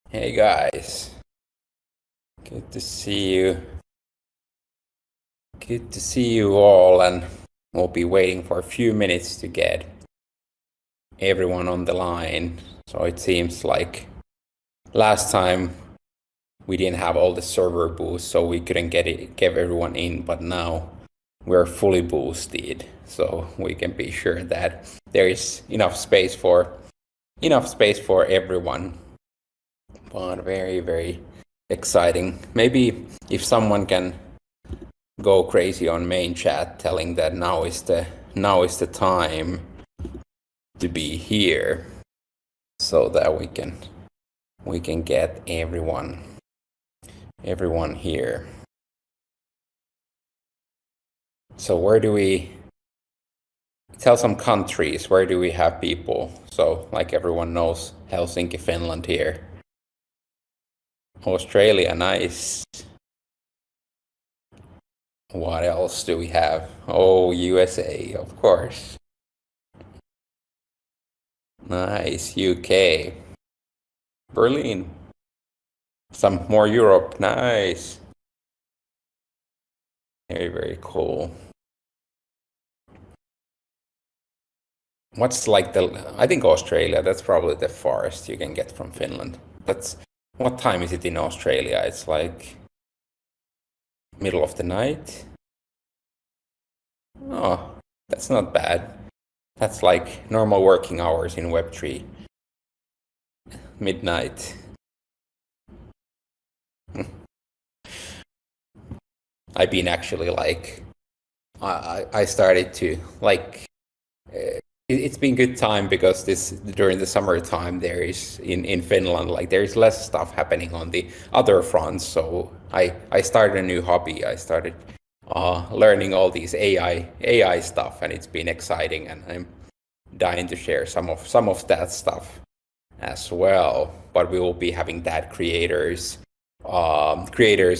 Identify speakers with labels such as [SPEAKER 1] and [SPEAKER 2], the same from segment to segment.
[SPEAKER 1] Hey guys, good to see you. Good to see you all, and we'll be waiting for a few minutes to get everyone on the line. So it seems like last time we didn't have all the server boosts, so we couldn't get everyone in, but now we're fully boosted, so we can be sure that there is enough space for everyone. But very, very exciting. Maybe if someone can go crazy on main chat telling that now is the time to be here so that we can get everyone here. So where do we tell some countries, where do we have people? So like everyone knows, Helsinki, Finland here. Australia, nice. What else do we have? Oh, USA, of course. Nice. UK. Berlin. Some more Europe. Nice. Very, very cool. I think Australia, that's probably the farthest you can get from Finland. What time is it in Australia? It's like middle of the night. Oh, that's not bad. That's like normal working hours in Web3. Midnight. I've been actually like, I started to like, it's been good time because during the summertime there is in Finland, like there is less stuff happening on the other fronts. So I started a new hobby. I started learning all these AI stuff, and it's been exciting, and I'm dying to share some of that stuff as well. But we will be having that creators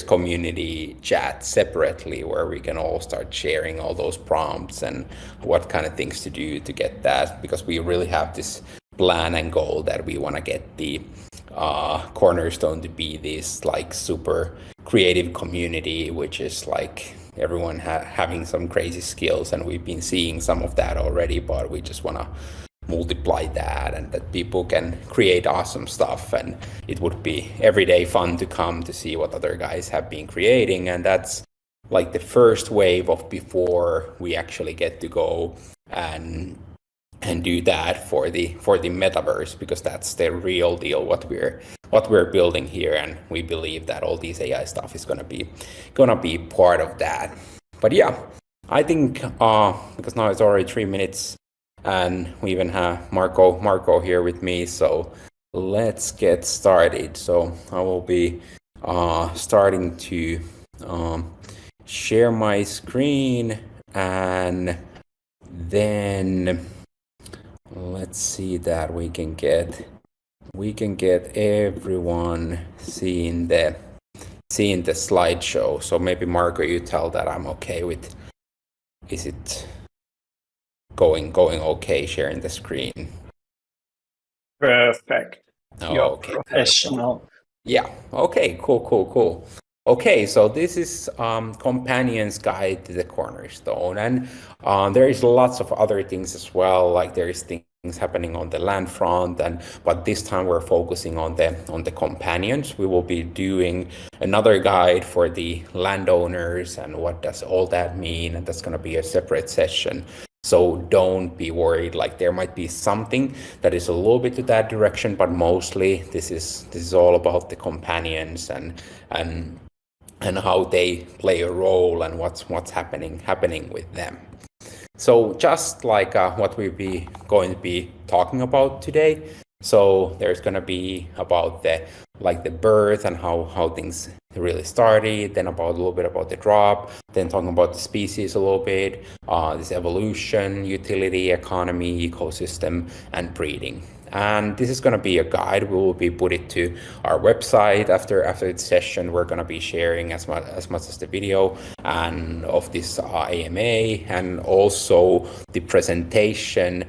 [SPEAKER 1] community chat separately, where we can all start sharing all those prompts and what kind of things to do to get that, because we really have this plan and goal that we want to get the Cornerstone to be this like super creative community, which is like everyone having some crazy skills, and we've been seeing some of that already, but we just want to multiply that, and that people can create awesome stuff, and it would be everyday fun to come to see what other guys have been creating. And that's like the first wave of before we actually get to go and do that for the metaverse, because that's the real deal, what we're building here, and we believe that all these AI stuff is gonna be part of that. But yeah, I think because now it's already 3 minutes, and we even have Marco here with me, so let's get started. So I will be starting to share my screen, and then let's see that we can get everyone seeing the slideshow. So maybe Marco, you tell that I'm okay with, is it going okay sharing the screen?
[SPEAKER 2] Perfect. You're
[SPEAKER 1] Okay.
[SPEAKER 2] professional.
[SPEAKER 1] Yeah. Okay. Cool. Okay, so this is Companion's Guide to the Cornerstone, and there is lots of other things as well. Like there is things happening on the land front, but this time we're focusing on the companions. We will be doing another guide for the landowners and what does all that mean, and that's going to be a separate session. So don't be worried, like there might be something that is a little bit to that direction, but mostly this is all about the companions and how they play a role and what's happening with them. So just like what we'll be going to be talking about today. So there's going to be about the birth and how things really started, then about a little bit about the drop, then talking about the species a little bit, this evolution, utility, economy, ecosystem, and breeding. And this is going to be a guide. We will be put it to our website after this session. We're going to be sharing as much as the video and of this AMA, and also the presentation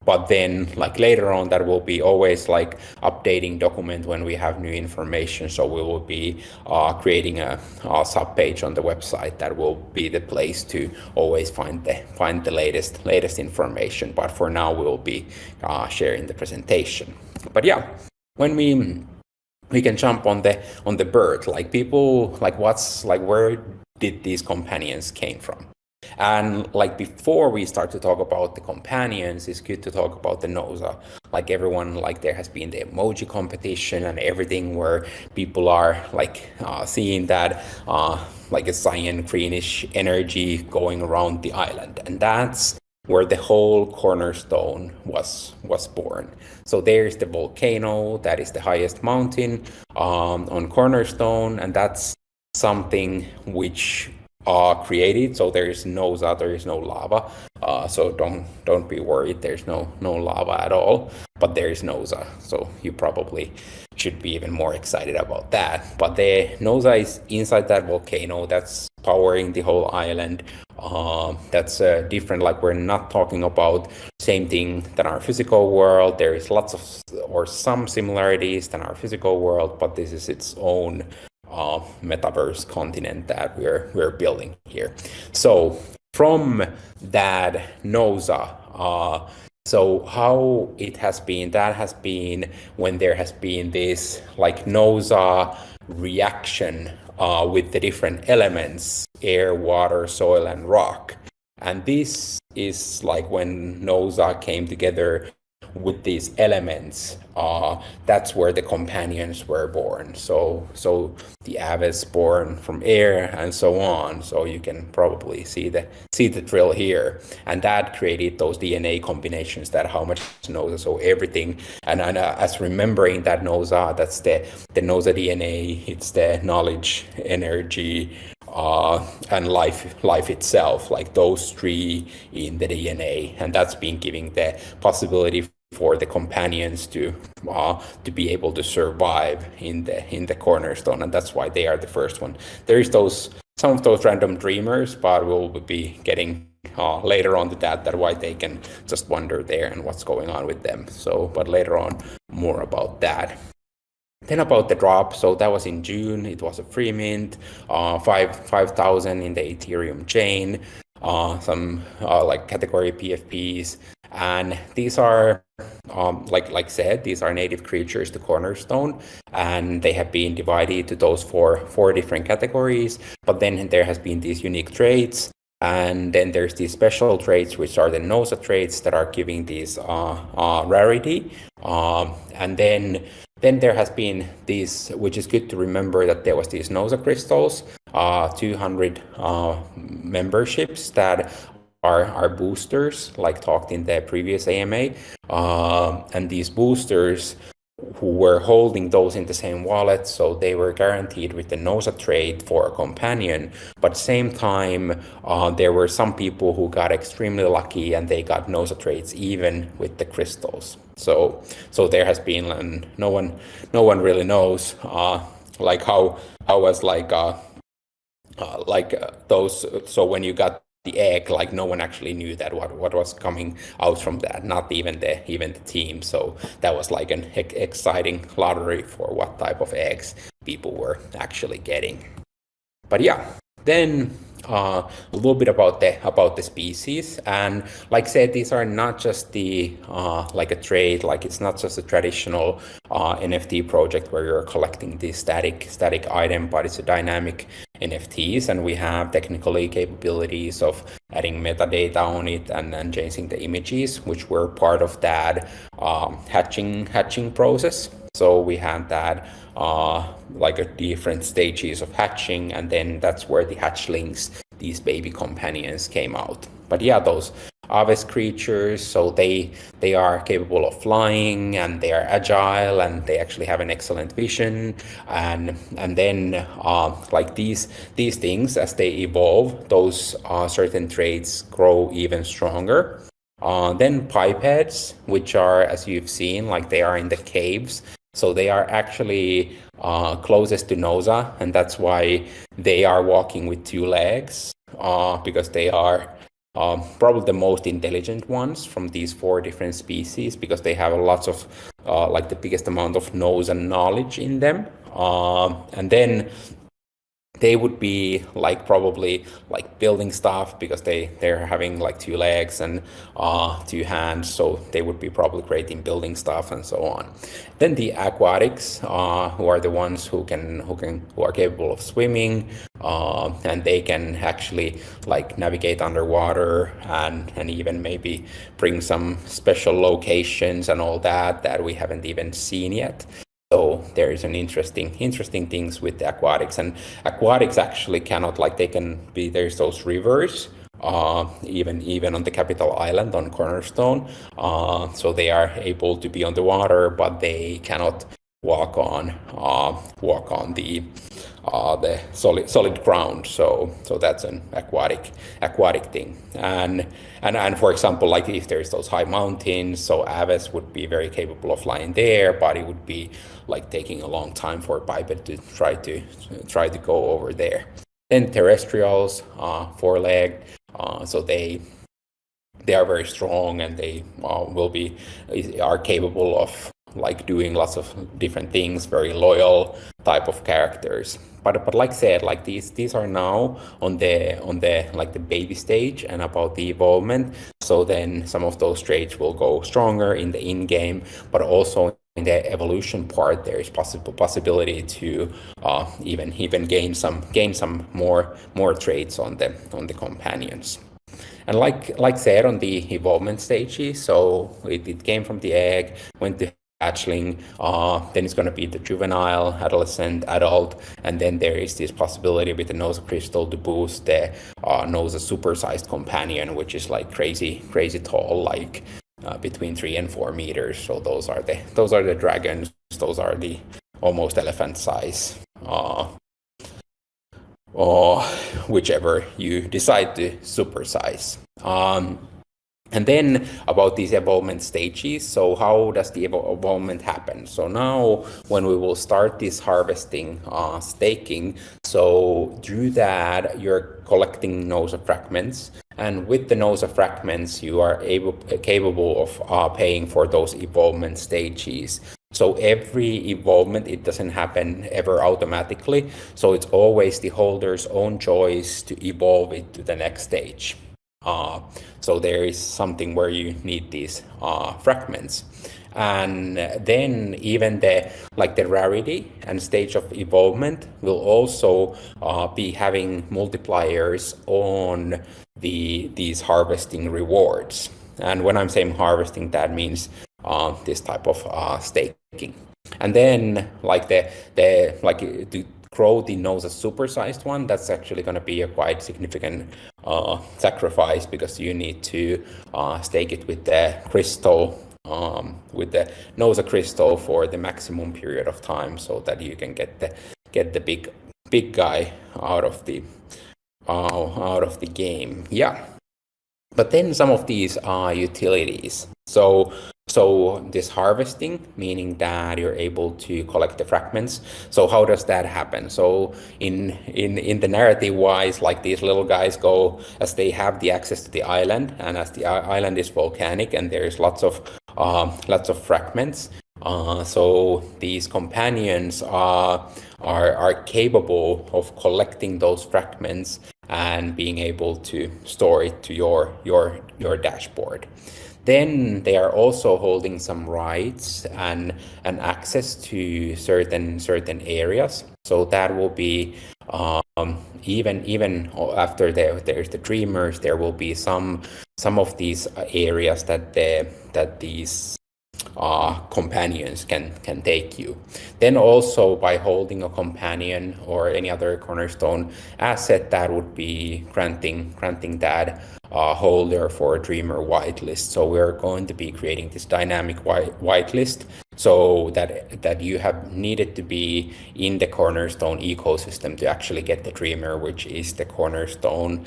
[SPEAKER 1] But then like later on, that will be always like updating document when we have new information. So we will be creating a sub page on the website that will be the place to always find the latest information. But for now, we will be sharing the presentation. But yeah, when we can jump on the bird, like people like where did these companions came from? And like before we start to talk about the companions, it's good to talk about the NOSA. Like everyone, like there has been the emoji competition and everything where people are like seeing that like a cyan greenish energy going around the island, and that's where the whole Cornerstone was born. So there's the volcano, that is the highest mountain on Cornerstone, and that's something which created. So there is no lava. So don't be worried. There's no lava at all. But there is NOSA. So you probably should be even more excited about that. But the NOSA is inside that volcano that's powering the whole island. That's different. Like we're not talking about same thing than our physical world. There is lots of or some similarities than our physical world, but this is its own metaverse continent that we're building here. So from that NOSA, so how it has been, that has been when there has been this like NOSA reaction with the different elements, air, water, soil, and rock. And this is like when NOSA came together with these elements, that's where the companions were born. So the Aves born from air and so on. So you can probably see the drill here, and that created those DNA combinations that how much NOSA. So everything, and as remembering that NOSA, that's the NOSA DNA. It's the knowledge, energy, and life itself, like those three in the DNA, and that's been giving the possibility for the companions to be able to survive in the Cornerstone, and that's why they are the first one. There is some of those random dreamers, but we'll be getting later on to that why they can just wander there and what's going on with them. So, but later on, more about that. Then about the drop, so that was in June. It was a free mint, 5,000 in the Ethereum chain, some like category PFPs, and these are like said, these are native creatures to Cornerstone, and they have been divided to those four different categories. But then there has been these unique traits, and then there's these special traits, which are the NOSA traits that are giving these rarity, and then there has been these, which is good to remember that there was these NOSA crystals, 200 memberships that are boosters, like talked in the previous AMA, and these boosters who were holding those in the same wallet, so they were guaranteed with the NOSA trade for a companion. But same time, there were some people who got extremely lucky and they got NOSA trades even with the crystals. So there has been, and no one really knows like how was like those. So when you got the egg, like no one actually knew that what was coming out from that, not even the team. So that was like an exciting lottery for what type of eggs people were actually getting. But yeah, then a little bit about the species, and like I said, these are not just the like a trade, like it's not just a traditional NFT project where you're collecting the static item, but it's a dynamic NFTs, and we have technically capabilities of adding metadata on it and then changing the images, which were part of that hatching process. So we had that like a different stages of hatching, and then that's where the hatchlings, these baby companions, came out. But yeah, those Aves creatures, so they are capable of flying, and they are agile, and they actually have an excellent vision, and then like these things, as they evolve, those certain traits grow even stronger. Then pipeds, which are, as you've seen, like they are in the caves. So they are actually closest to NOSA, and that's why they are walking with two legs, because they are probably the most intelligent ones from these four different species because they have lots of like the biggest amount of nose and knowledge in them. And then they would be like probably like building stuff because they're having like two legs and two hands, so they would be probably great in building stuff and so on. Then the aquatics, who are the ones who are capable of swimming, and they can actually like navigate underwater and even maybe bring some special locations and all that we haven't even seen yet. So there is an interesting things with the aquatics, and aquatics actually cannot like they can be there's those rivers even on the capital island on Cornerstone, so they are able to be on the water, but they cannot walk on the solid ground. So that's an aquatic thing. And for example, like if there's those high mountains, so Aves would be very capable of flying there, but it would be like taking a long time for a biped to try to go over there. Then terrestrials, four-legged, so they are very strong, and they are capable of like doing lots of different things, very loyal type of characters. But like I said, like these are now on the like the baby stage and about the evolvement. So then some of those traits will go stronger in the in-game, but also in the evolution part, there is possibility to even gain some more traits on the companions. And like said on the evolvement stages, so it came from the egg, went to hatchling, then it's going to be the juvenile, adolescent, adult, and then there is this possibility with the nose of crystal to boost the nose of supersized companion, which is like crazy tall, like between 3 and 4 meters. So those are the dragons. Those are the almost elephant size, or whichever you decide to supersize. And then about these evolvement stages, so how does the evolvement happen? So now when we will start this harvesting, staking, so through that you're collecting nose fragments, and with the nose fragments you are capable of paying for those evolvement stages. So every evolvement, it doesn't happen ever automatically, so it's always the holder's own choice to evolve it to the next stage. So there is something where you need these fragments, and then even the rarity and stage of evolvement will also be having multipliers on these harvesting rewards. And when I'm saying harvesting, that means this type of staking. And then like to grow the nose as supersized one, that's actually going to be a quite significant sacrifice, because you need to stake it with the crystal, with the nose crystal for the maximum period of time, so that you can get the big guy out of the game. Yeah. But then some of these utilities. So this harvesting, meaning that you're able to collect the fragments. So how does that happen? So in the narrative wise, like these little guys go as they have the access to the island, and as the island is volcanic and there's lots of fragments. So these companions are capable of collecting those fragments and being able to store it to your dashboard. Then they are also holding some rights and access to certain areas. So that will be even after there's the dreamers, there will be some of these areas that these companions can take you. Then also by holding a companion or any other Cornerstone asset, that would be granting that holder for a dreamer whitelist. So we're going to be creating this dynamic whitelist, so that you have needed to be in the Cornerstone ecosystem to actually get the dreamer, which is the Cornerstone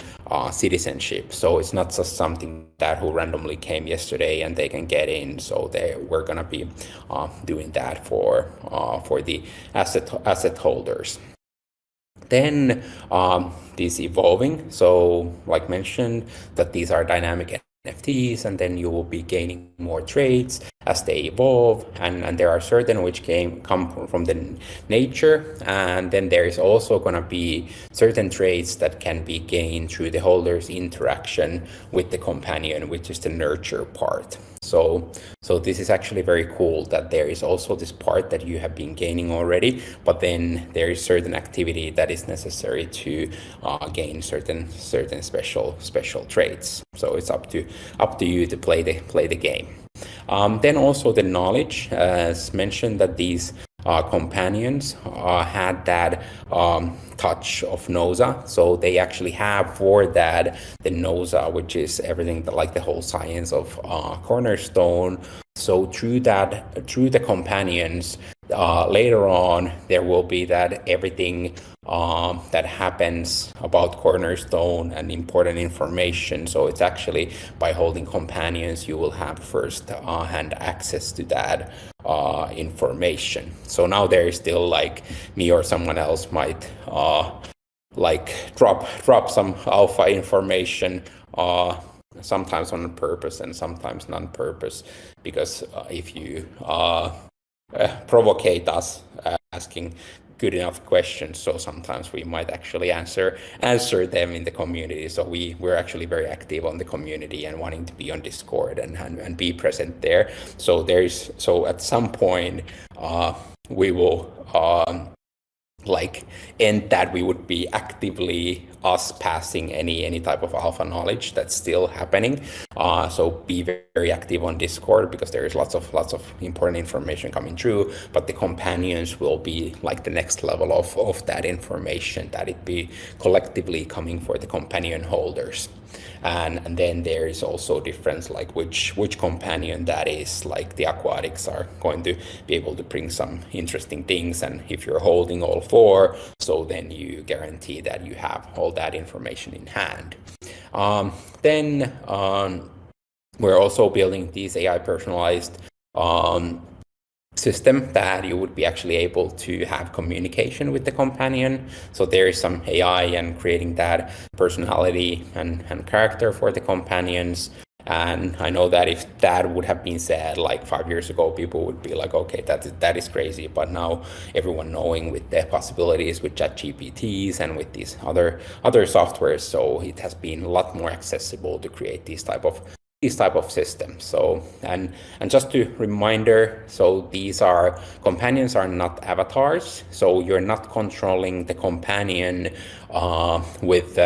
[SPEAKER 1] citizenship. So it's not just something that who randomly came yesterday and they can get in. So we're gonna be doing that for the asset holders. Then these evolving. So like mentioned, that these are dynamic NFTs, and then you will be gaining more traits as they evolve. And there are certain which come from the nature. And then there is also going to be certain traits that can be gained through the holder's interaction with the companion, which is the nurture part. So this is actually very cool that there is also this part that you have been gaining already, but then there is certain activity that is necessary to gain certain special traits. So it's up to you to play the game. Then also the knowledge, as mentioned, that these companions had that touch of NOSA. So they actually have for that the NOSA, which is everything that, like the whole science of Cornerstone. So through the companions, later on there will be that everything that happens about Cornerstone and important information. So it's actually by holding companions you will have first hand access to that information. So now there is still, like, me or someone else might like drop some alpha information, sometimes on purpose and sometimes non-purpose, because if you provocate us asking good enough questions, so sometimes we might actually answer them in the community. So we're actually very active on the community and wanting to be on Discord and be present there. So at some point we will like end that we would be actively us passing any type of alpha knowledge that's still happening. So be very active on Discord, because there is lots of important information coming through, but the companions will be like the next level of that information, that it be collectively coming for the companion holders. And then there is also difference, like which companion that is. Like the aquatics are going to be able to bring some interesting things, and if you're holding all four, so then you guarantee that you have all that information in hand. Then we're also building these AI personalized system that you would be actually able to have communication with the companion. So there is some AI and creating that personality and character for the companions. And I know that if that would have been said like 5 years ago, people would be like, okay, that is crazy. But now everyone knowing with the possibilities with ChatGPTs and with these other softwares, so it has been a lot more accessible to create these type of systems. So and just to reminder, so these companions are not avatars. So you're not controlling the companion with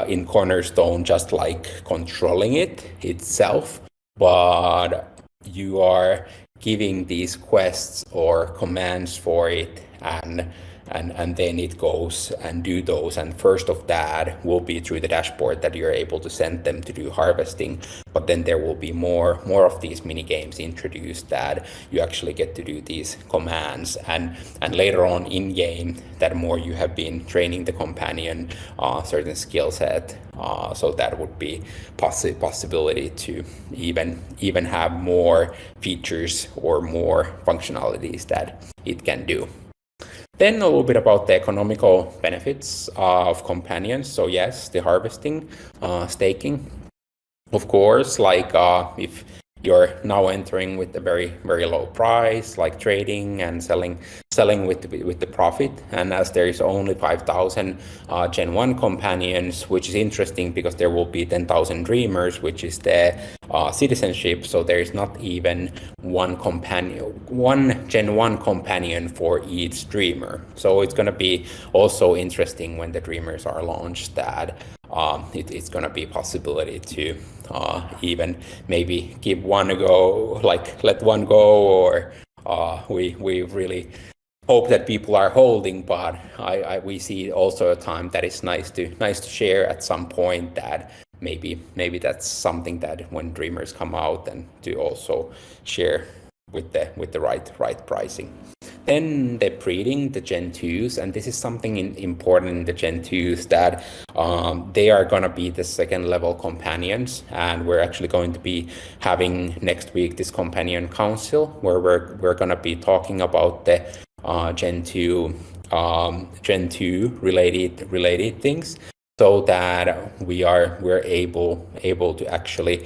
[SPEAKER 1] in Cornerstone, just like controlling it itself, but you are giving these quests or commands for it, and then it goes and do those. And first of that will be through the dashboard that you're able to send them to do harvesting. But then there will be more of these mini games introduced that you actually get to do these commands. And later on in game, that more you have been training the companion certain skill set. So that would be possibility to even have more features or more functionalities that it can do. Then a little bit about the economical benefits of companions. So yes, the harvesting, staking. Of course, like if you're now entering with a very low price, like trading and selling with the profit, and as there is only 5,000 Gen 1 companions, which is interesting because there will be 10,000 dreamers, which is the citizenship. So there is not even one Gen 1 companion for each dreamer. So it's going to be also interesting when the dreamers are launched, that it's going to be a possibility to even maybe give one a go, like let one go, or we really hope that people are holding. But we see also a time that is nice to share at some point, that maybe that's something that when dreamers come out, and to also share with the right pricing. Then the breeding, the Gen 2s, and this is something important in the Gen 2s, that they are going to be the second level companions, and we're actually going to be having next week this companion council where we're going to be talking about the Gen 2 Gen 2 related things, so that we're able to actually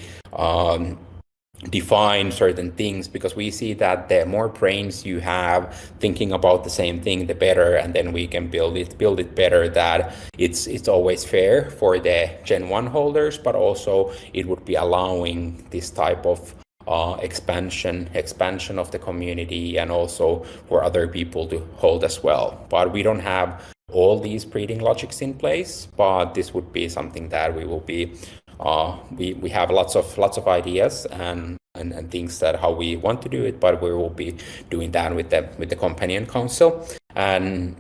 [SPEAKER 1] define certain things, because we see that the more brains you have thinking about the same thing, the better, and then we can build it better, that it's always fair for the Gen 1 holders, but also it would be allowing this type of expansion of the community, and also for other people to hold as well. But we don't have all these breeding logics in place, but this would be something that we will be we have lots of ideas and things that how we want to do it, but we will be doing that with the companion council. And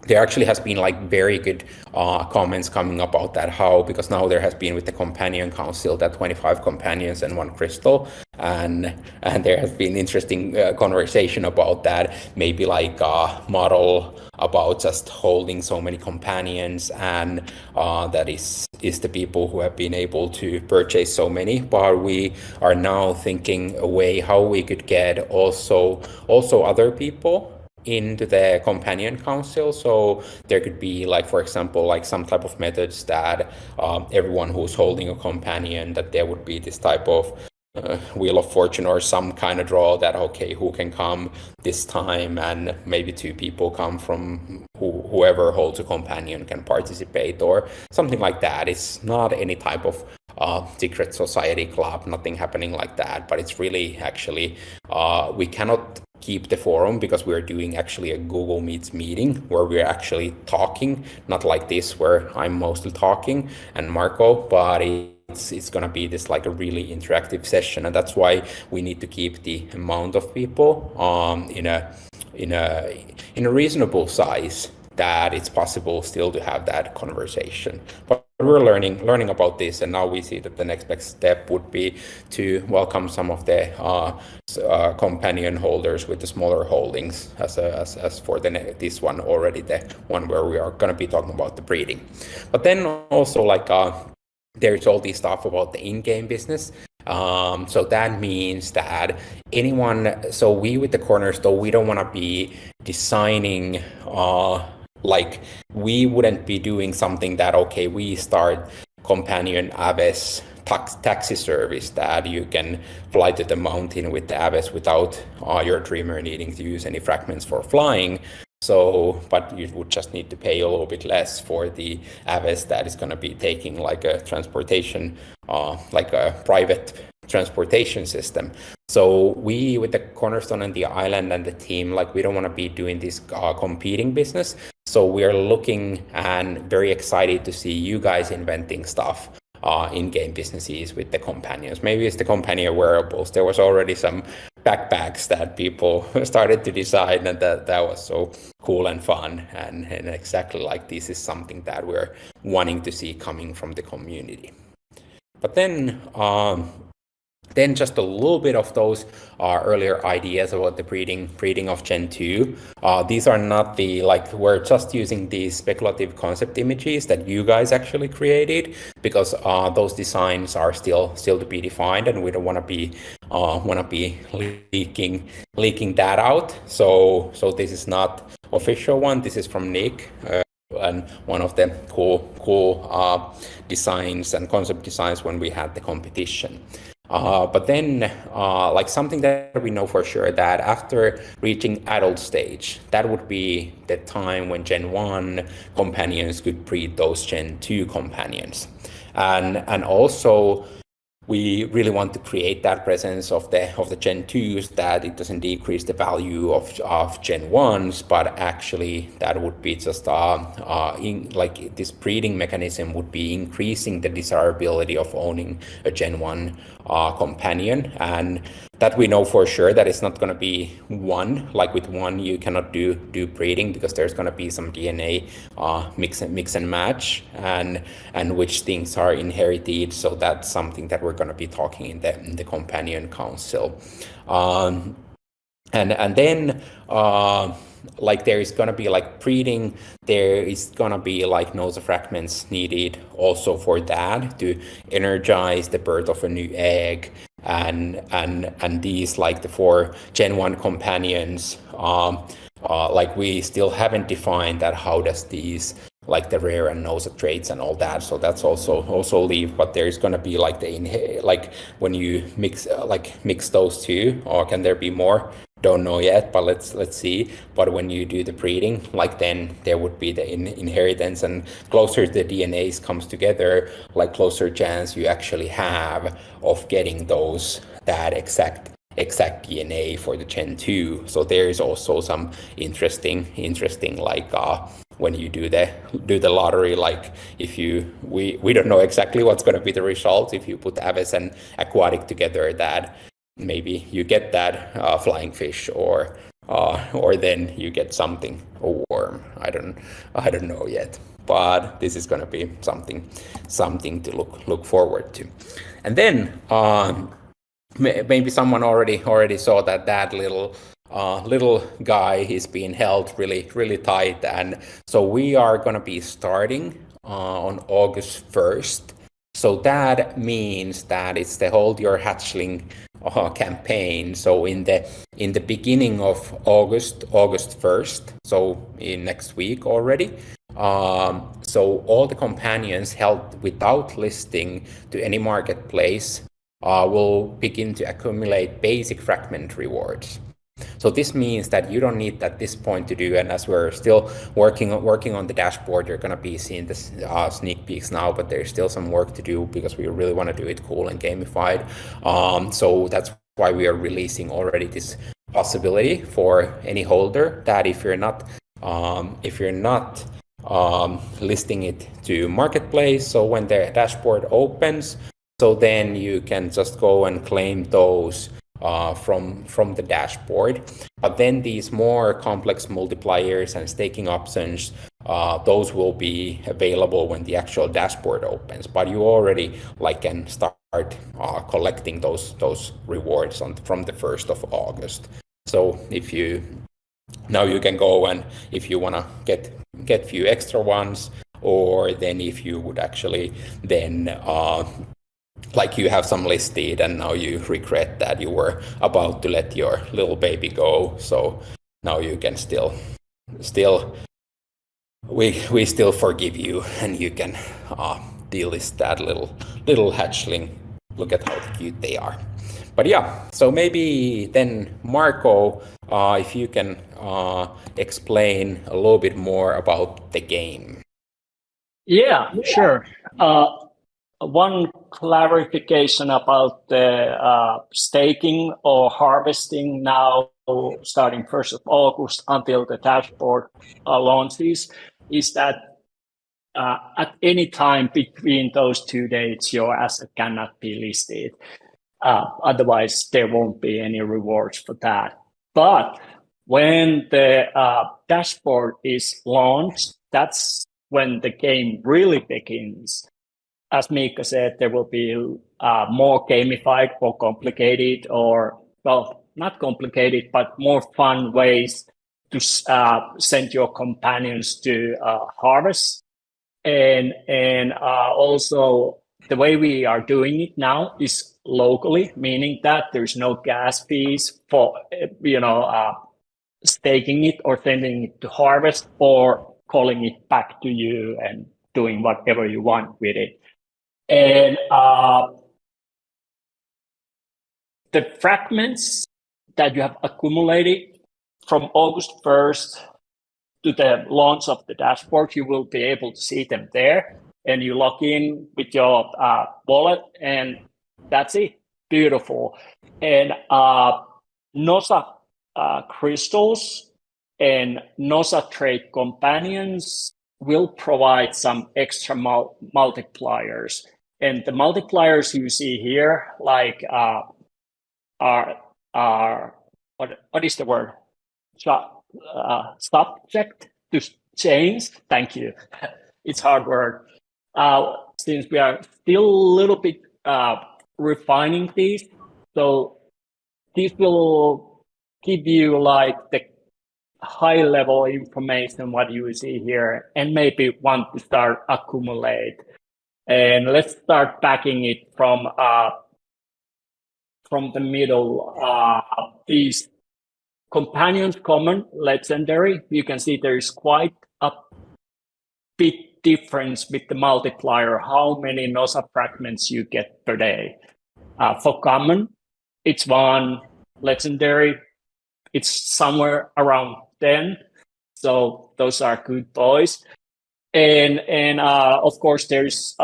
[SPEAKER 1] there actually has been like very good comments coming about that, how, because now there has been with the companion council that 25 companions and 1 crystal, and there has been interesting conversation about that, maybe like a model about just holding so many companions, and that is the people who have been able to purchase so many. But we are now thinking a way how we could get also other people into the companion council. So there could be, like, for example, like some type of methods that everyone who's holding a companion, that there would be this type of Wheel of Fortune or some kind of draw that, okay, who can come this time, and maybe 2 people come from whoever holds a companion can participate, or something like that. It's not any type of secret society club, nothing happening like that, but it's really actually we cannot keep the forum, because we're doing actually a Google Meets meeting where we're actually talking, not like this where I'm mostly talking and Marco, but it's gonna be this like a really interactive session, and that's why we need to keep the amount of people in a reasonable size, that it's possible still to have that conversation. But we're learning about this, and now we see that the next best step would be to welcome some of the companion holders with the smaller holdings, as for this one already, the one where we are going to be talking about the breeding. But then also, like, there's all this stuff about the in-game business. So that means that so we with the Cornerstone, we don't want to be designing like, we wouldn't be doing something that, okay, we start companion Aves taxi service, that you can fly to the mountain with the Aves without your dreamer needing to use any fragments for flying. So, but you would just need to pay a little bit less for the Aves that is going to be taking like a transportation, like a private transportation system. So we with the Cornerstone and the island and the team, like, we don't want to be doing this competing business. So we are looking and very excited to see you guys inventing stuff in-game businesses with the companions. Maybe it's the companion wearables. There was already some backpacks that people started to design, and that was so cool and fun. And exactly like this is something that we're wanting to see coming from the community. But then just a little bit of those earlier ideas about the breeding of Gen 2. These are not we're just using these speculative concept images that you guys actually created, because those designs are still to be defined, and we don't want to be leaking that out. So this is not official one. This is from Nick. And one of the cool designs and concept designs when we had the competition. But then, like, something that we know for sure, that after reaching adult stage, that would be the time when Gen 1 companions could breed those Gen 2 companions. And also, we really want to create that presence of the Gen 2s, that it doesn't decrease the value of Gen 1s, but actually that would be just like this breeding mechanism would be increasing the desirability of owning a Gen 1 companion. And that we know for sure that it's not going to be one, like with one you cannot do breeding, because there's going to be some DNA mix and match, and which things are inherited. So that's something that we're going to be talking in the companion council. And then like there is going to be like breeding, there is going to be like nose fragments needed also for that, to energize the birth of a new egg. And these, like the 4 Gen 1 companions, like we still haven't defined that how does these like the rare and NOSA traits and all that. So that's also leave, but there's gonna be like like when you mix those two, or can there be more? Don't know yet, but let's see. But when you do the breeding, like then there would be the inheritance, and closer the DNAs comes together, like closer chance you actually have of getting those that exact DNA for the Gen 2. So there is also some interesting like when you do the lottery, like if we don't know exactly what's going to be the result if you put Aves and Aquatic together, that maybe you get that flying fish, or then you get something, a worm. I don't know yet, but this is going to be something to look forward to. And then maybe someone already saw that little guy is being held really tight, and so we are going to be starting on August 1st. So that means that it's the Hold Your Hatchling campaign. So in the beginning of August 1st, so in next week already. So all the companions held without listing to any marketplace will begin to accumulate basic fragment rewards. So this means that you don't need at this point to do, and as we're still working on the dashboard, you're going to be seeing this sneak peeks now, but there's still some work to do because we really want to do it cool and gamified. So that's why we are releasing already this possibility for any holder that if you're not listing it to marketplace, so when the dashboard opens, so then you can just go and claim those from the dashboard. But then these more complex multipliers and staking options, those will be available when the actual dashboard opens. But you already can start collecting those rewards from the 1st of August. So now you can go, and if you want to get few extra ones, or then if you would actually then like you have some listed and now you regret that you were about to let your little baby go, so now you can still we still forgive you, and you can delist that little hatchling. Look at how cute they are. But yeah, so maybe then Marco, if you can explain a little bit more about the game.
[SPEAKER 2] Yeah, sure. One clarification about the staking or harvesting now, starting 1st of August until the dashboard launches, is that at any time between those 2 dates, your asset cannot be listed. Otherwise, there won't be any rewards for that. But when the dashboard is launched, that's when the game really begins. As Mika said, there will be more gamified or complicated, or, well, not complicated, but more fun ways to send your companions to harvest. And also the way we are doing it now is locally, meaning that there's no gas fees for, staking it or sending it to harvest or calling it back to you and doing whatever you want with it. And the fragments that you have accumulated from August 1st to the launch of the dashboard, you will be able to see them there. And you log in with your wallet, and that's it. Beautiful. And NOSA crystals and NOSA trait companions will provide some extra multipliers. And the multipliers you see here, like are what is the word? Subject to change. Thank you. It's hard word. Since we are still a little bit refining these, so this will give you like the high level information what you see here, and maybe want to start accumulate. And let's start backing it from the middle. These companions, common, legendary. You can see there is quite a big difference with the multiplier, how many NOSA fragments you get per day. For common, it's 1. Legendary, it's somewhere around 10. So those are good boys. And of course, there's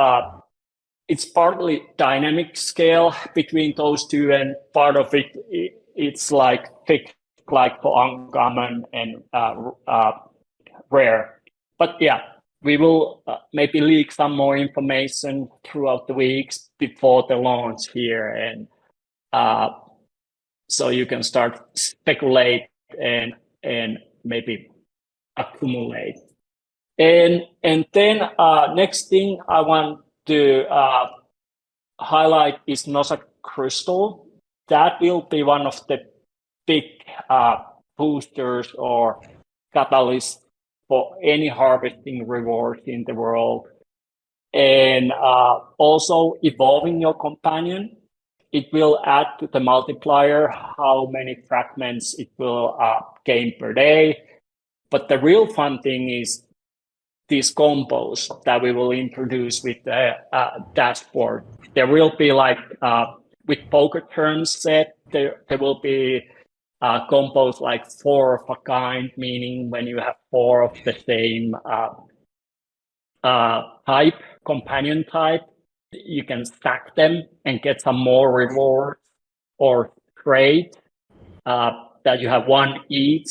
[SPEAKER 2] it's partly dynamic scale between those two, and part of it's like fixed, like for uncommon and rare. But yeah, we will maybe leak some more information throughout the weeks before the launch here, and so you can start speculate and maybe accumulate. And then next thing I want to highlight is NOSA Crystal. That will be one of the big boosters or catalysts for any harvesting rewards in the world. And also evolving your companion. It will add to the multiplier how many fragments it will gain per day. But the real fun thing is these combos that we will introduce with the dashboard. There will be like with poker turns set, there will be combos like 4 of a kind, meaning when you have 4 of the same type, companion type, you can stack them and get some more rewards, or trade that you have 1 each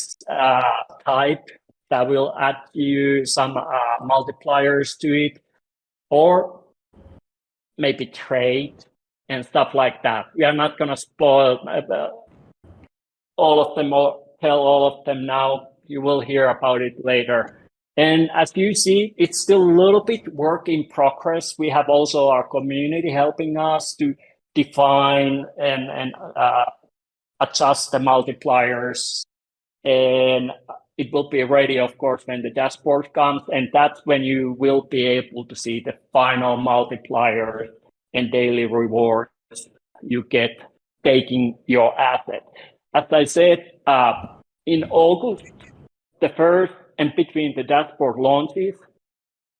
[SPEAKER 2] type that will add you some multipliers to it, or maybe trade and stuff like that. We are not going to spoil all of them or tell all of them now. You will hear about it later. And as you see, it's still a little bit work in progress. We have also our community helping us to define and adjust the multipliers. And it will be ready, of course, when the dashboard comes. And that's when you will be able to see the final multiplier and daily rewards you get taking your asset. As I said, in August, the first and between the dashboard launches,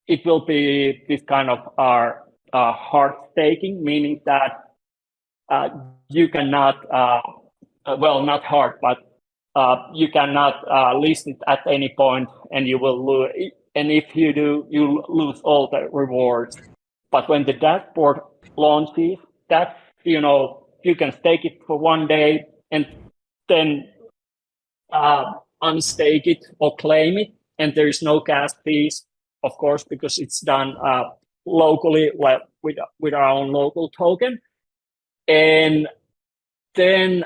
[SPEAKER 2] it will be this kind of our hard staking, meaning that you cannot, well, not hard, but you cannot list it at any point, and you will lose. And if you do, you lose all the rewards. But when the dashboard launches, that's, you can stake it for 1 day and then unstake it or claim it, and there is no gas fees, of course, because it's done locally, well, with our own local token. And then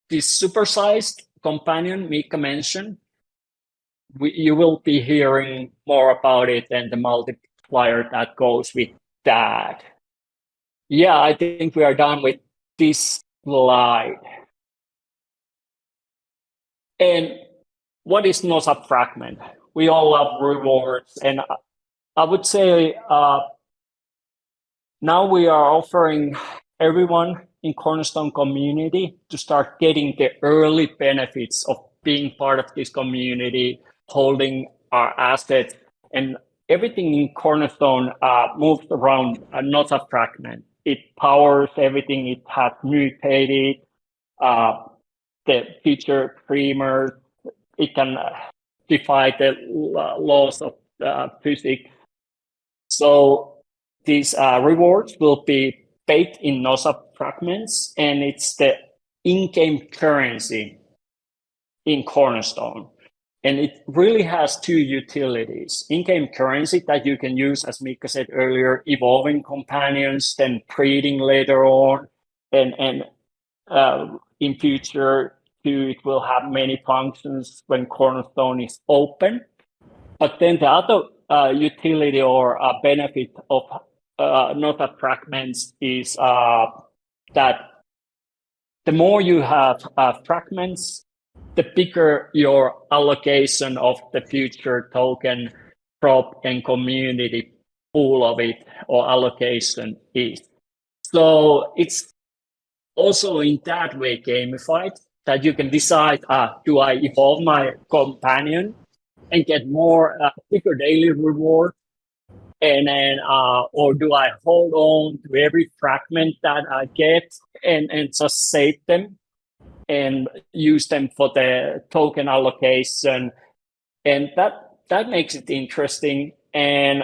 [SPEAKER 2] this supersized companion Mika mentioned, you will be hearing more about it and the multiplier that goes with that. Yeah, I think we are done with this slide. And what is NOSA fragment? We all love rewards, and I would say now we are offering everyone in Cornerstone community to start getting the early benefits of being part of this community, holding our assets, and everything in Cornerstone moves around a NOSA fragment. It powers everything. It has mutated the feature primers. It can defy the laws of physics. So these rewards will be paid in NOSA fragments, and it's the in-game currency in Cornerstone. And it really has 2 utilities. In-game currency that you can use, as Mika said earlier, evolving companions, then breeding later on, and in future too, it will have many functions when Cornerstone is open. But then the other utility or benefit of NOSA fragments is that the more you have fragments, the bigger your allocation of the future token prop and community pool of it or allocation is. So it's also in that way gamified, that you can decide, do I evolve my companion and get more bigger daily reward, and then or do I hold on to every fragment that I get and just save them and use them for the token allocation, and that makes it interesting and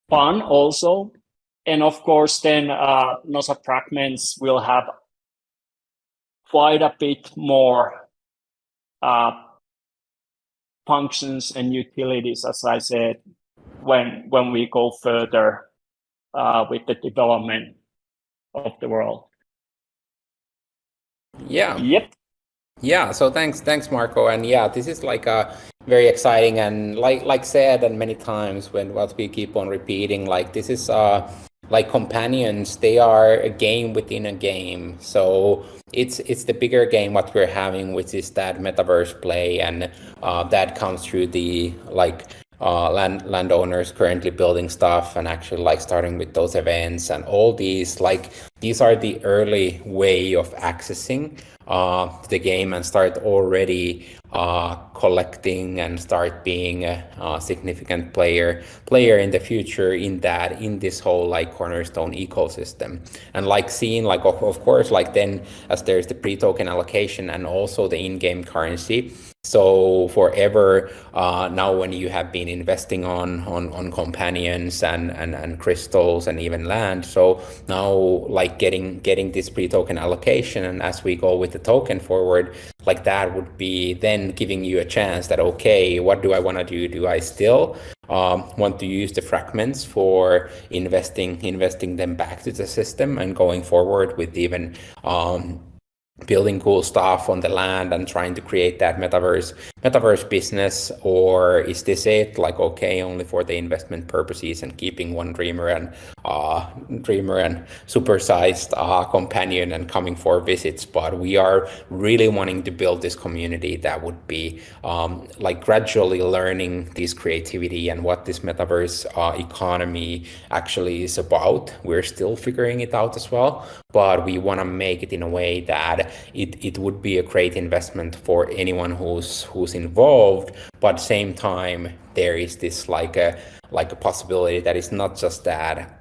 [SPEAKER 2] fun also. And of course, then NASA fragments will have quite a bit more functions and utilities, as I said, when we go further with the development of the world.
[SPEAKER 1] Yeah.
[SPEAKER 2] Yep.
[SPEAKER 1] Yeah, so thanks Marco. And yeah, this is like a very exciting, and like said and many times when what we keep on repeating, like this is like companions, they are a game within a game. So it's the bigger game what we're having, which is that metaverse play, and that comes through the like landowners currently building stuff and actually like starting with those events and all these, like these are the early way of accessing the game and start already collecting and start being a significant player in the future in this whole like Cornerstone ecosystem. And like seeing like of course like then as there's the pre-token allocation and also the in-game currency. So forever now when you have been investing on companions and crystals and even land, so now like getting this pre-token allocation, and as we go with the token forward, like that would be then giving you a chance that okay, what do I want to do? Do I still want to use the fragments for investing them back to the system and going forward with even building cool stuff on the land and trying to create that metaverse business? Or is this it, like okay, only for the investment purposes and keeping one dreamer and supersized companion and coming for visits? But we are really wanting to build this community that would be like gradually learning this creativity and what this metaverse economy actually is about. We're still figuring it out as well, but we want to make it in a way that it would be a great investment for anyone who's involved, but same time there is this like a possibility that it's not just that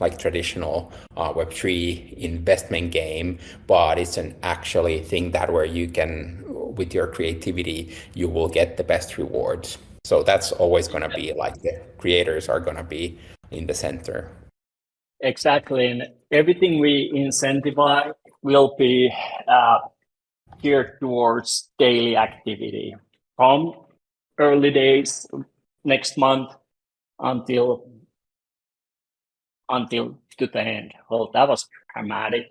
[SPEAKER 1] like traditional Web3 investment game, but it's an actually thing that where you can, with your creativity, you will get the best rewards. So that's always going to be like the creators are going to be in the center.
[SPEAKER 2] Exactly, and everything we incentivize will be geared towards daily activity from early days next month until to the end. Well, that was dramatic.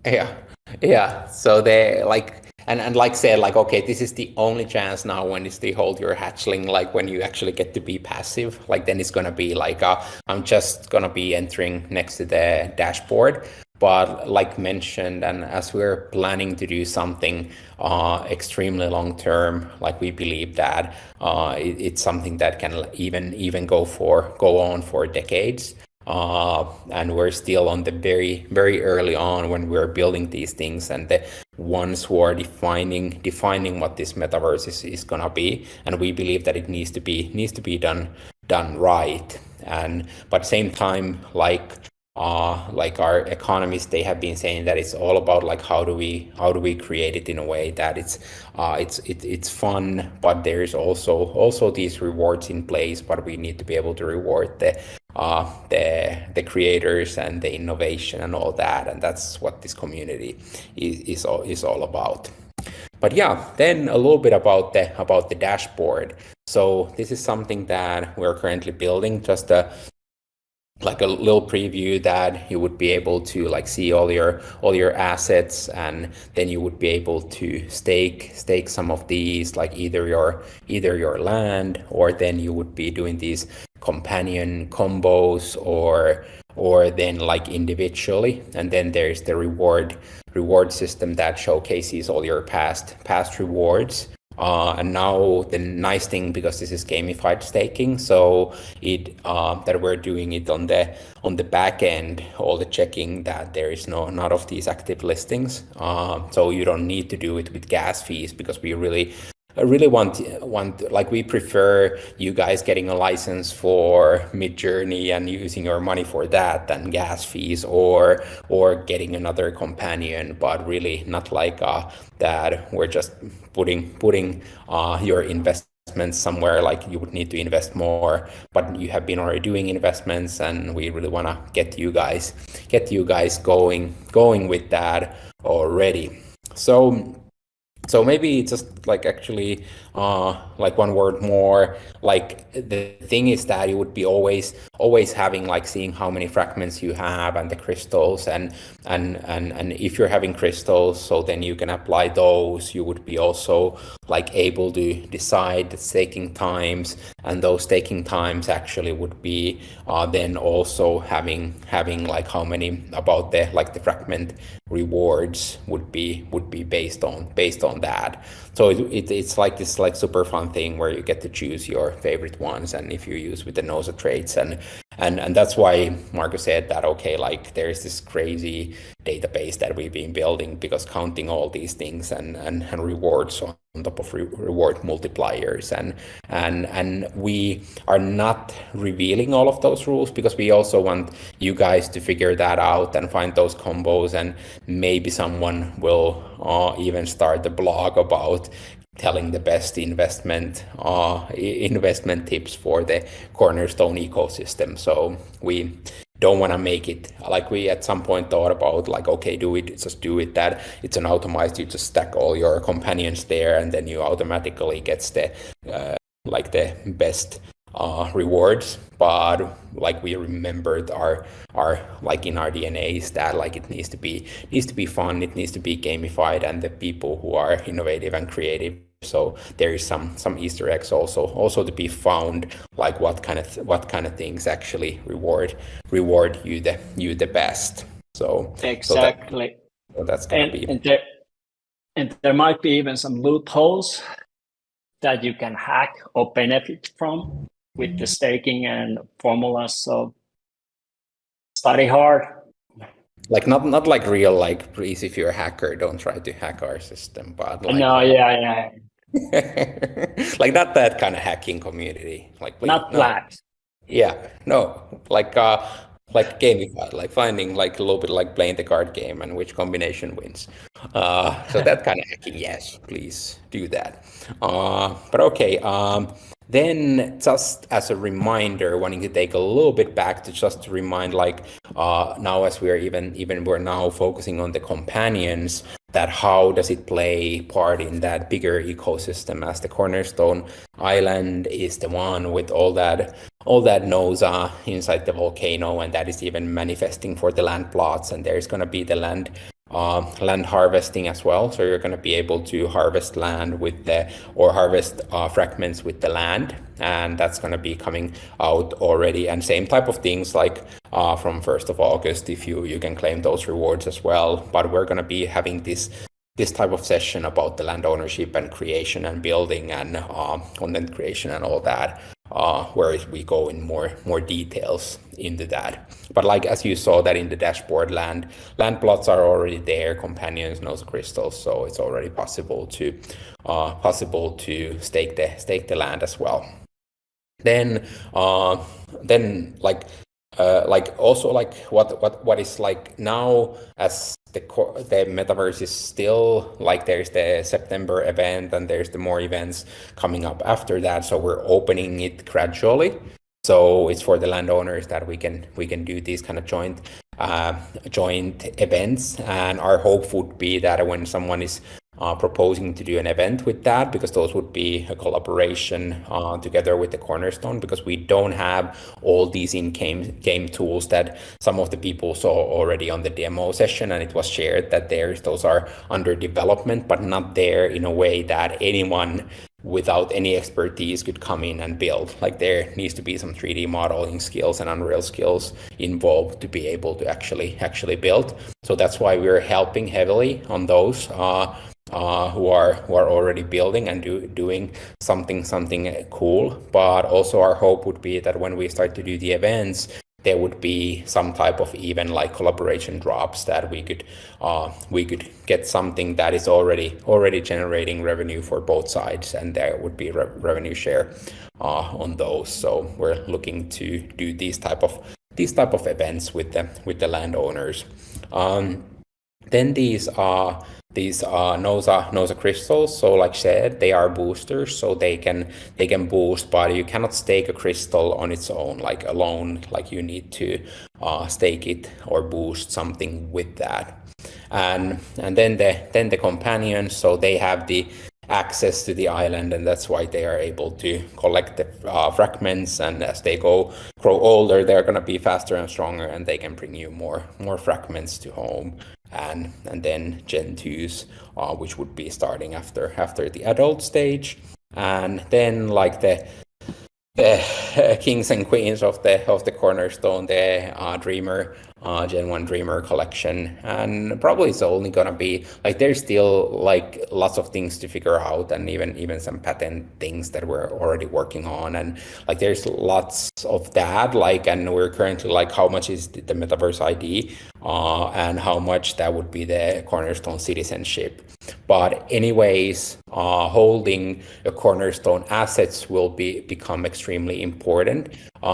[SPEAKER 1] Yeah. So they like, and like said, like okay, this is the only chance now when it's the hold your hatchling, like when you actually get to be passive, like then it's gonna be like I'm just gonna be entering next to the dashboard. But like mentioned, and as we're planning to do something extremely long term, like we believe that it's something that can even go on for decades. And we're still on the very early on when we're building these things, and the ones who are defining what this metaverse is gonna be. And we believe that it needs to be done right. And but same time, like our economists, they have been saying that it's all about like how do we create it in a way that it's fun, but there's also these rewards in place, but we need to be able to reward the creators and the innovation and all that, and that's what this community is all about. But yeah, then a little bit about the dashboard. So this is something that we're currently building, just like a little preview that you would be able to like see all your assets, and then you would be able to stake some of these, like either your land, or then you would be doing these companion combos, or then like individually. And then there's the reward system that showcases all your past rewards And now the nice thing, because this is gamified staking, so that we're doing it on the back end, all the checking that there is none of these active listings. So you don't need to do it with gas fees, because I really want like, we prefer you guys getting a license for Midjourney and using your money for that than gas fees or getting another companion, but really not like that we're just putting your investments somewhere. Like, you would need to invest more, but you have been already doing investments, and we really want to get you guys going with that already. So maybe just like, actually, like, one word more. Like, the thing is that you would be always having, like, seeing how many fragments you have and the crystals, and if you're having crystals, so then you can apply those. You would be also like able to decide the staking times, and those staking times actually would be then also having like how many about the fragment rewards would be based on that. So it's like this like super fun thing where you get to choose your favorite ones, and if you use with the NOSA traits, and that's why Marcus said that, okay, like, there's this crazy database that we've been building, because counting all these things and rewards on top of reward multipliers, and we are not revealing all of those rules, because we also want you guys to figure that out and find those combos, and maybe someone will even start a blog about telling the best investment tips for the Cornerstone ecosystem. So we don't want to make it like, we at some point thought about, like, okay, do it that it's an automized, you just stack all your companions there, and then you automatically gets the like the best rewards. But like, we remembered our like in our DNAs that, like, it needs to be fun, it needs to be gamified, and the people who are innovative and creative. So there is some Easter eggs also to be found, like what kind of things actually reward you the best. So
[SPEAKER 2] exactly.
[SPEAKER 1] So that's gonna be.
[SPEAKER 2] And there might be even some loopholes that you can hack or benefit from with the staking and formulas. So study hard.
[SPEAKER 1] Like, not like real, like, please, if you're a hacker, don't try to hack our system, but like,
[SPEAKER 2] no, yeah.
[SPEAKER 1] Like, not that kind of hacking community. Like, please,
[SPEAKER 2] not flat.
[SPEAKER 1] Yeah, no, like gamified, like finding like a little bit like playing the card game and which combination wins. So that kind of hacking, yes, please do that. But okay, then just as a reminder, wanting to take a little bit back to just to remind, like, now as we're we're now focusing on the companions, that how does it play part in that bigger ecosystem, as the Cornerstone Island is the one with all that NOSA inside the volcano, and that is even manifesting for the land plots, and there's going to be the land harvesting as well. So you're going to be able to harvest land harvest fragments with the land, and that's going to be coming out already. And same type of things, like from 1st of August, if you can claim those rewards as well. But we're going to be having this type of session about the land ownership and creation and building and content creation and all that, where we go in more details into that. But like, as you saw that in the dashboard, land plots are already there, companions, NOSA crystals, so it's already possible to stake the land as well. Then also, like, what is like now, as the metaverse is still like, there's the September event and there's the more events coming up after that, so we're opening it gradually. So it's for the landowners that we can do these kind of joint events, and our hope would be that when someone is proposing to do an event with that, because those would be a collaboration together with the Cornerstone, because we don't have all these in-game tools that some of the people saw already on the demo session, and it was shared that those are under development, but not there in a way that anyone without any expertise could come in and build. Like, there needs to be some 3D modeling skills and Unreal skills involved to be able to actually build. So that's why we're helping heavily on those who are already building and doing something cool. But also our hope would be that when we start to do the events, there would be some type of even like collaboration drops that we could get something that is already generating revenue for both sides, and there would be revenue share on those. So we're looking to do these type of events with the landowners. Then these NOSA crystals. So like said, they are boosters, so they can boost, but you cannot stake a crystal on its own, like alone. Like you need to stake it or boost something with that. And then the companions, so they have the access to the island, and that's why they are able to collect the fragments, and as they grow older, they're going to be faster and stronger, and they can bring you more fragments to home. And then Gen 2s, which would be starting after the adult stage. And then like the kings and queens of the Cornerstone, the Dreamer, Gen 1 Dreamer collection. And probably it's only gonna be like there's still like lots of things to figure out, and even some patent things that we're already working on, and like there's lots of that, like, and we're currently like how much is the Metaverse ID, and how much that would be the Cornerstone citizenship. But anyways, holding a Cornerstone assets will become extremely important,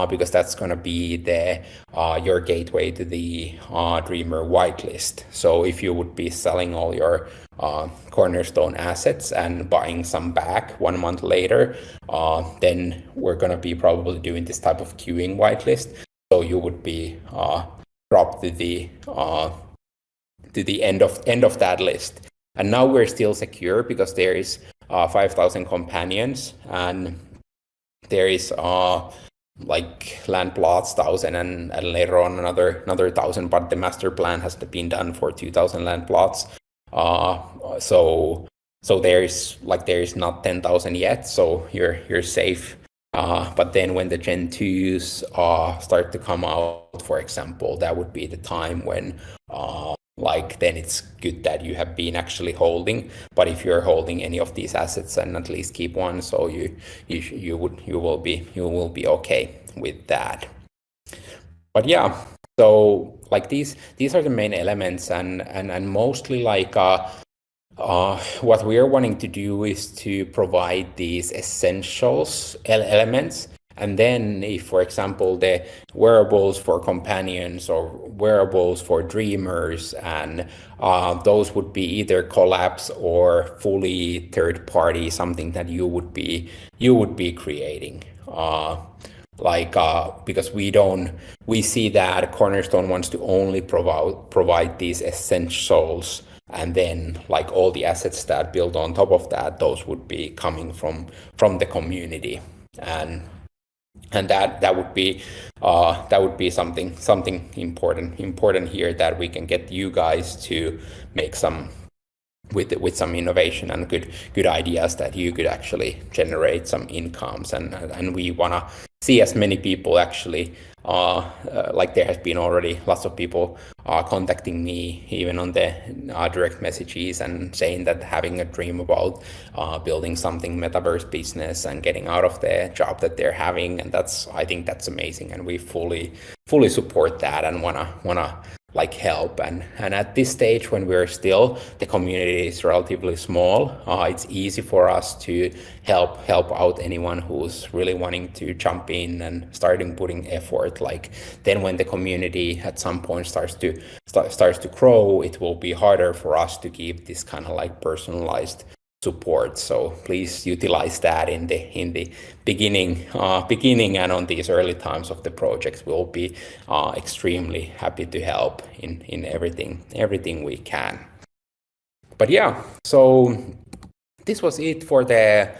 [SPEAKER 1] because that's going to be the your gateway to the Dreamer whitelist. So if you would be selling all your Cornerstone assets and buying some back 1 month later, then we're going to be probably doing this type of queuing whitelist. So you would be dropped to the end of that list. And now we're still secure because there is 5,000 companions, and there is like land plots 1,000, and later on another 1,000. But the master plan has been done for 2,000 land plots. So there is not 10,000 yet. So you're safe. But then when the Gen 2s start to come out, for example, that would be the time when like then it's good that you have been actually holding. But if you're holding any of these assets, and at least keep one, so you will be okay with that. But yeah, so like these are the main elements, and mostly like what we are wanting to do is to provide these essentials elements. And then if, for example, the wearables for companions or wearables for dreamers, and those would be either collabs or fully third party, something that you would be creating. Because we see that Cornerstone wants to only provide these essentials, and then like all the assets that build on top of that, those would be coming from the community. And that would be something important here, that we can get you guys to make some with some innovation and good ideas that you could actually generate some incomes, and we want to see as many people actually like there has been already lots of people contacting me even on the direct messages, and saying that having a dream about building something metaverse business and getting out of the job that they're having, and I think that's amazing, and we fully support that and wanna like help. And at this stage, when the community is relatively small, it's easy for us to help out anyone who's really wanting to jump in and starting putting effort. Like then when the community at some point starts to grow, it will be harder for us to keep this kind of like personalized support. So please utilize that in the beginning and on these early times of the project. We'll be extremely happy to help in everything we can. But yeah, so this was it for the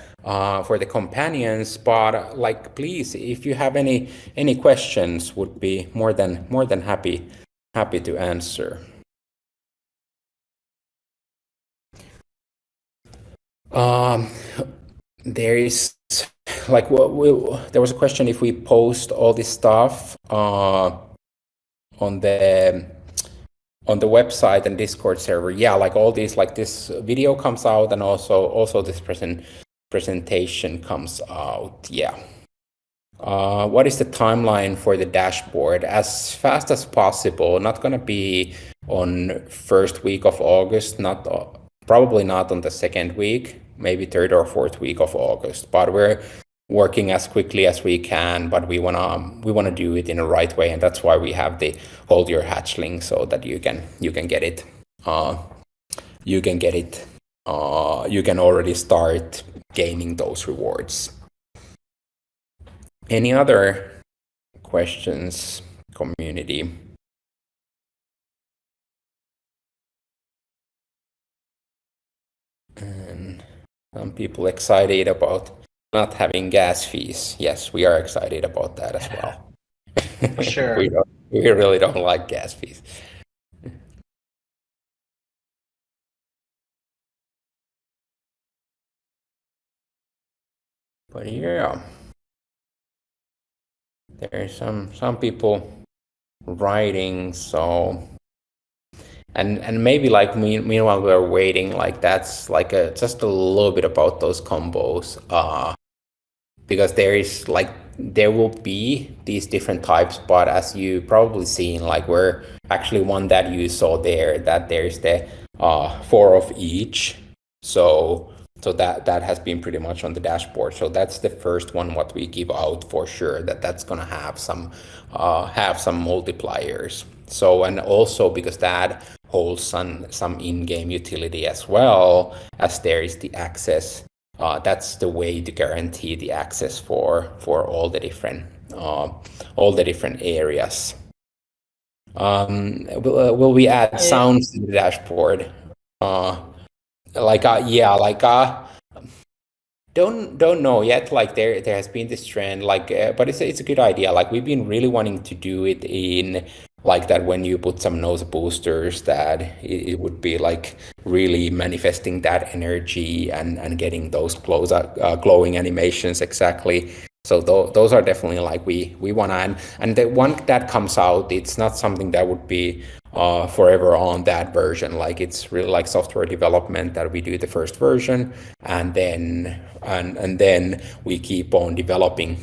[SPEAKER 1] companions. But like, please, if you have any questions, would be more than happy to answer. There is like there was a question if we post all this stuff on on the website and Discord server, yeah, like all these, like this video comes out, and also this presentation comes out. Yeah. What is the timeline for the dashboard? As fast as possible. Not gonna be on first week of August. Not probably not on the second week. Maybe third or fourth week of August. But we're working as quickly as we can. But we wanna do it in the right way, and that's why we have the Hold Your Hatchling, so that you can get it. You can get it. You can already start gaining those rewards. Any other questions, community? And some people excited about not having gas fees. Yes, we are excited about that as well.
[SPEAKER 2] For sure.
[SPEAKER 1] We really don't like gas fees. But yeah, there's some people writing, so and maybe like meanwhile we're waiting, like that's like just a little bit about those combos, because there will be these different types, but as you probably seen, like we're actually one that you saw there, that there's the 4 of each, so that has been pretty much on the dashboard. So that's the first one what we give out for sure, that's gonna have some multipliers. So, and also because that holds some in-game utility as well, as there is the access. That's the way to guarantee the access for all the different areas. Will we add sounds to the dashboard? Don't know yet. Like there has been this trend, like, but it's a good idea. Like we've been really wanting to do it in like that when you put some nose boosters, that it would be like really manifesting that energy and getting those glowing animations exactly. So those are definitely like we want to, and the one that comes out, it's not something that would be forever on that version. Like it's really like software development, that we do the first version, and then we keep on developing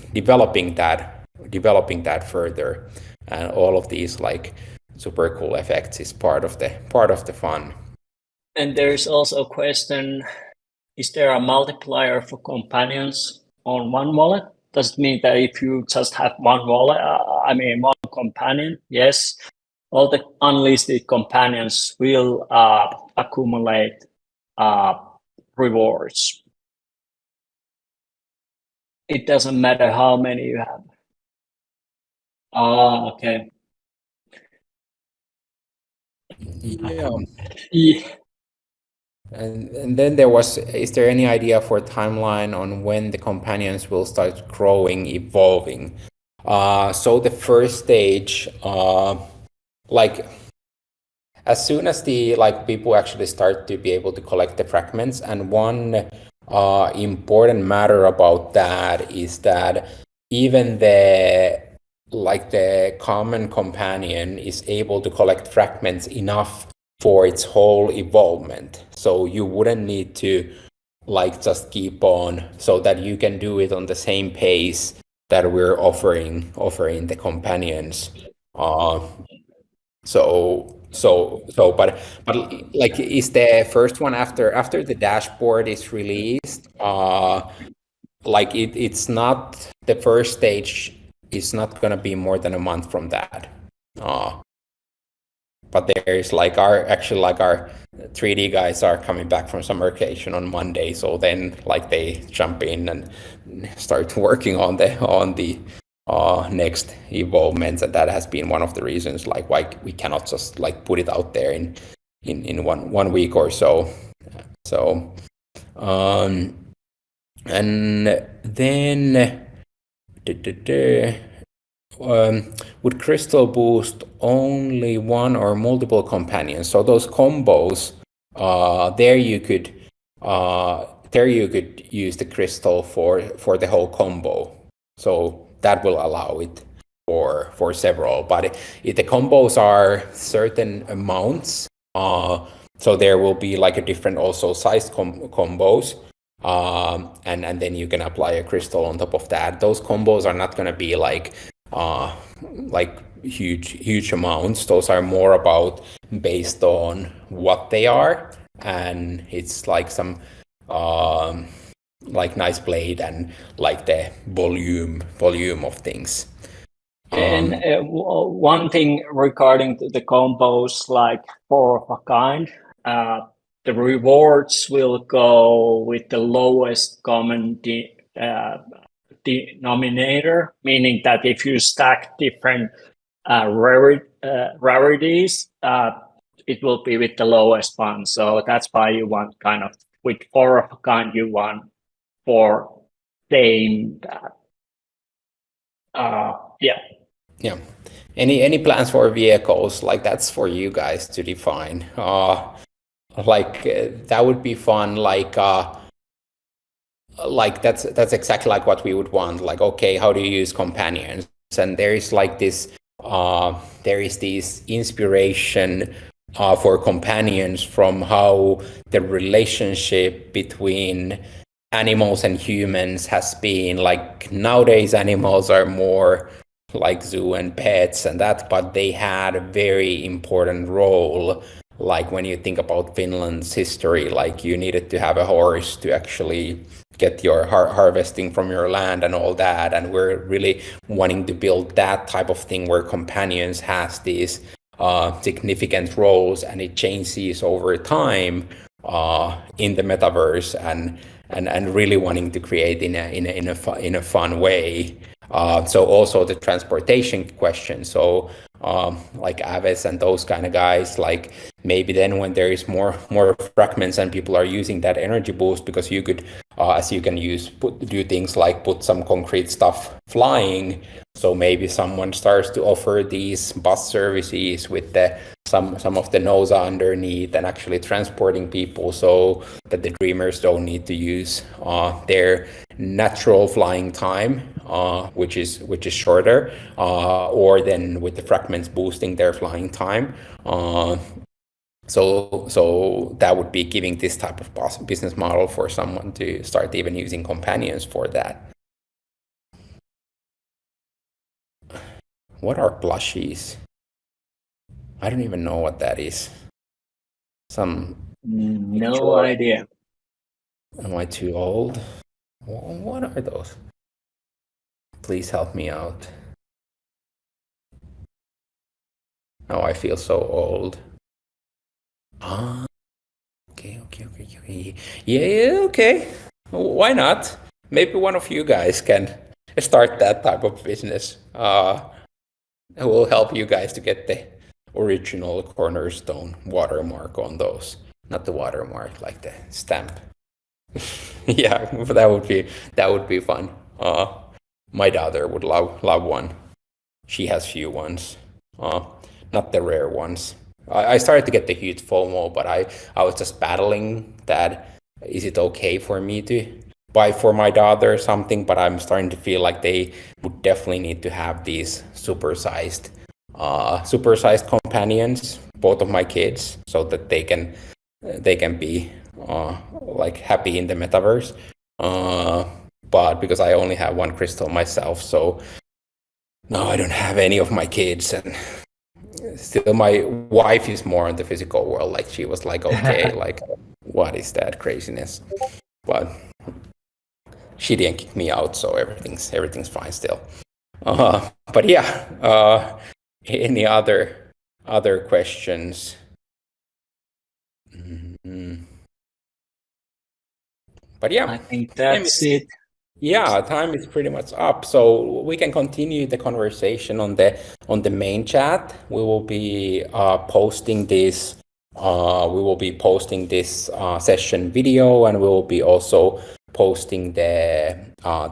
[SPEAKER 1] that further, and all of these like super cool effects is part of the fun.
[SPEAKER 2] And there's also a question: is there a multiplier for companions on one wallet? Does it mean that if you just have one wallet, one companion, yes, all the unlisted companions will accumulate rewards. It doesn't matter how many you have. Oh, okay.
[SPEAKER 1] Yeah.
[SPEAKER 2] Yeah.
[SPEAKER 1] And then there was, is there any idea for timeline on when the companions will start growing, evolving? So the first stage, like as soon as the like people actually start to be able to collect the fragments, and one important matter about that is that even the common companion is able to collect fragments enough for its whole evolvement. So you wouldn't need to like just keep on, so that you can do it on the same pace that we're offering the companions. But like, is the first one after the dashboard is released, like it's not, the first stage is not gonna be more than a month from that. But there's like our 3D guys are coming back from summer vacation on Monday, so then like they jump in and start working on the next evolvements, and that has been one of the reasons like why we cannot just like put it out there in one week or so. So and then would Crystal boost only one or multiple companions? So those combos, there you could use the crystal for the whole combo. So that will allow it. for several, but the combos are certain amounts. So there will be like a different also sized combos. And then you can apply a crystal on top of that. Those combos are not going to be like huge amounts. Those are more about based on what they are, and it's like some like nice blade and like the volume of things.
[SPEAKER 2] And one thing regarding the combos, like four of a kind, the rewards will go with the lowest common denominator, meaning that if you stack different rarities, it will be with the lowest one. So that's why you want kind of with four of a kind, you want four same. Yeah.
[SPEAKER 1] Yeah. Any plans for vehicles? Like that's for you guys to define. That would be fun. Like that's exactly like what we would want. Like, okay, how do you use companions? And there is like this there is this inspiration for companions from how the relationship between animals and humans has been. Like nowadays animals are more like zoo and pets and that, but they had a very important role. Like when you think about Finland's history, like you needed to have a horse to actually get your harvesting from your land and all that, and we're really wanting to build that type of thing where companions has these significant roles, and it changes over time in the metaverse, and really wanting to create in a fun way. So also the transportation question. So like Aves and those kind of guys, like maybe then when there is more fragments and people are using that energy boost, because you could as you can do things like put some concrete stuff flying. So maybe someone starts to offer these bus services with some of the NOSA underneath and actually transporting people, so that the dreamers don't need to use their natural flying time, which is shorter, or then with the fragments boosting their flying time. So that would be giving this type of business model for someone to start even using companions for that. What are plushies? I don't even know what that is.
[SPEAKER 2] No idea.
[SPEAKER 1] Am I too old? What are those? Please help me out. Oh, I feel so old. Okay. Yeah, okay. Why not? Maybe one of you guys can start that type of business. It will help you guys to get the original Cornerstone watermark on those. Not the watermark, like the stamp. Yeah, that would be fun. My daughter would love one. She has few ones. Not the rare ones. I started to get the huge FOMO, but I was just battling that. Is it okay for me to buy for my daughter something? But I'm starting to feel like they would definitely need to have these supersized companions, both of my kids, so that they can be like happy in the metaverse. But because I only have one crystal myself, so no, I don't have any of my kids, and still my wife is more in the physical world. Like she was like, okay, like what is that craziness? But she didn't kick me out, so everything's fine still. But yeah, any other questions? But yeah,
[SPEAKER 2] I think that's it.
[SPEAKER 1] Yeah, time is pretty much up, so we can continue the conversation on the main chat. We will be posting this. We will be posting this session video, and we will be also posting the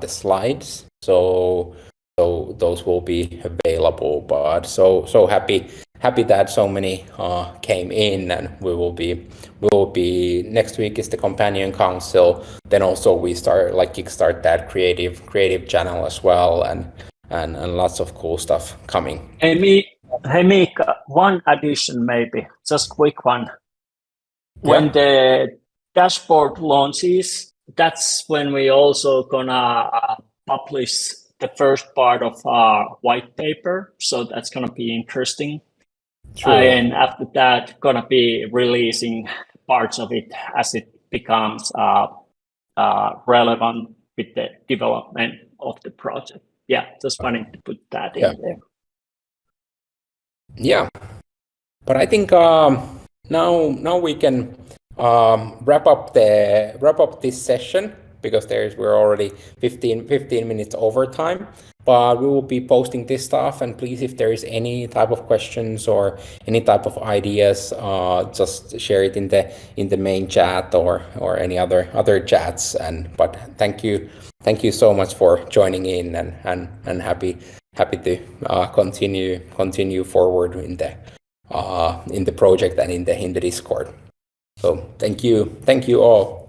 [SPEAKER 1] slides. So those will be available. But so happy that so many came in, and we will be next week is the companion council. Then also we start kickstart that creative channel as well, and and lots of cool stuff coming.
[SPEAKER 2] Hey Mika, one addition maybe, just quick one. When
[SPEAKER 1] Yeah.
[SPEAKER 2] the dashboard launches, that's when we also gonna publish the first part of our white paper. So that's gonna be interesting.
[SPEAKER 1] True.
[SPEAKER 2] And after that, gonna be releasing parts of it as it becomes relevant with the development of the project. Yeah, just wanted to put that in there.
[SPEAKER 1] Yeah, but I think now we can wrap up this session because we're already 15 minutes over time. But we will be posting this stuff, and please, if there is any type of questions or any type of ideas, just share it in the main chat or any other chats. But thank you so much for joining in, and happy to continue forward in the project and in the Discord. So thank you all.